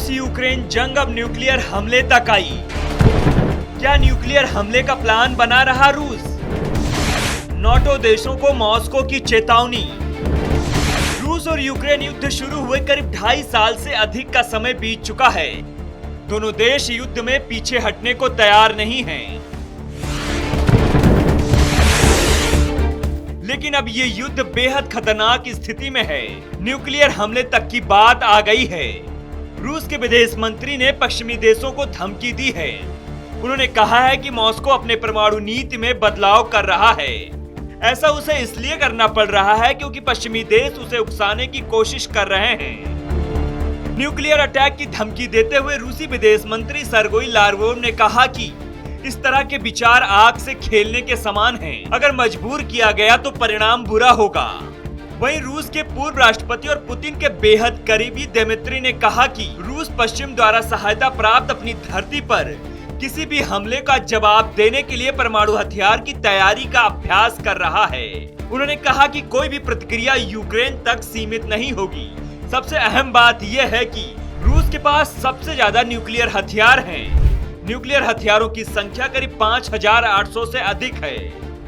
रूस यूक्रेन जंग अब न्यूक्लियर हमले तक आई। क्या न्यूक्लियर हमले का प्लान बना रहा रूस? नाटो देशों को मॉस्को की चेतावनी। रूस और यूक्रेन युद्ध शुरू हुए करीब 2.5 साल से अधिक का समय बीत चुका है। दोनों देश युद्ध में पीछे हटने को तैयार नहीं हैं। लेकिन अब ये युद्ध बेहद खतरनाक स्थिति में है। न्यूक्लियर हमले तक की बात आ गई है। रूस के विदेश मंत्री ने पश्चिमी देशों को धमकी दी है। उन्होंने कहा है कि मॉस्को अपने परमाणु नीति में बदलाव कर रहा है। ऐसा उसे इसलिए करना पड़ रहा है क्योंकि पश्चिमी देश उसे उकसाने की कोशिश कर रहे हैं। न्यूक्लियर अटैक की धमकी देते हुए रूसी विदेश मंत्री सर्गेई लावरोव ने कहा कि इस तरह के विचार आग से खेलने के समान हैं। अगर मजबूर किया गया तो परिणाम बुरा होगा। वहीं रूस के पूर्व राष्ट्रपति और पुतिन के बेहद करीबी दिमित्री ने कहा कि रूस पश्चिम द्वारा सहायता प्राप्त अपनी धरती पर किसी भी हमले का जवाब देने के लिए परमाणु हथियार की तैयारी का अभ्यास कर रहा है। उन्होंने कहा कि कोई भी प्रतिक्रिया यूक्रेन तक सीमित नहीं होगी। सबसे अहम बात यह है कि रूस के पास सबसे ज्यादा न्यूक्लियर हथियार हैं। न्यूक्लियर हथियारों की संख्या करीब 5800 से अधिक है।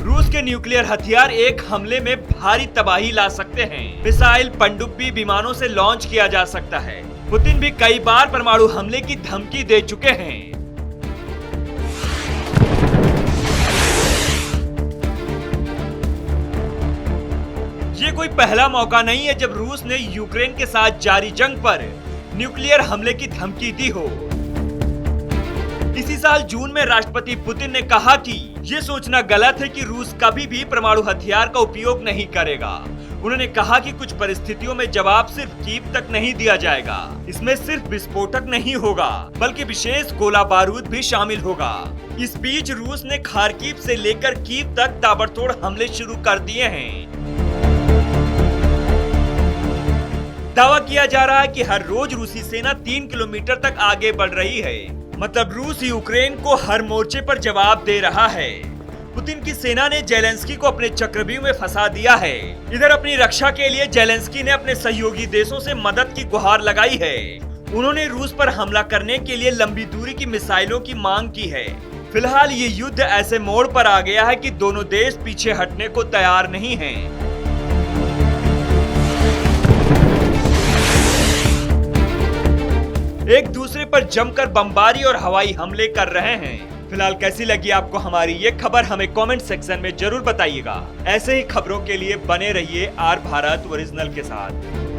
रूस के न्यूक्लियर हथियार एक हमले में भारी तबाही ला सकते हैं। मिसाइल पनडुब्बी विमानों से लॉन्च किया जा सकता है। पुतिन भी कई बार परमाणु हमले की धमकी दे चुके हैं। ये कोई पहला मौका नहीं है जब रूस ने यूक्रेन के साथ जारी जंग पर न्यूक्लियर हमले की धमकी दी हो। इसी साल जून में राष्ट्रपति पुतिन ने कहा कि ये सोचना गलत है कि रूस कभी भी परमाणु हथियार का उपयोग नहीं करेगा। उन्होंने कहा कि कुछ परिस्थितियों में जवाब सिर्फ कीव तक नहीं दिया जाएगा। इसमें सिर्फ विस्फोटक नहीं होगा बल्कि विशेष गोला बारूद भी शामिल होगा। इस बीच रूस ने खार्किव से लेकर कीव तक ताबड़तोड़ हमले शुरू कर दिए हैं। दावा किया जा रहा है कि हर रोज रूसी सेना 3 किलोमीटर तक आगे बढ़ रही है। मतलब रूस यूक्रेन को हर मोर्चे पर जवाब दे रहा है। पुतिन की सेना ने जेलेंस्की को अपने चक्रव्यूह में फंसा दिया है। इधर अपनी रक्षा के लिए जेलेंस्की ने अपने सहयोगी देशों से मदद की गुहार लगाई है। उन्होंने रूस पर हमला करने के लिए लंबी दूरी की मिसाइलों की मांग की है। फिलहाल ये युद्ध ऐसे मोड़ पर आ गया है कि दोनों देश पीछे हटने को तैयार नहीं हैं। एक दूसरे पर जमकर बमबारी और हवाई हमले कर रहे हैं। फिलहाल कैसी लगी आपको हमारी ये खबर, हमें कमेंट सेक्शन में जरूर बताइएगा। ऐसे ही खबरों के लिए बने रहिए आर भारत ओरिजिनल के साथ।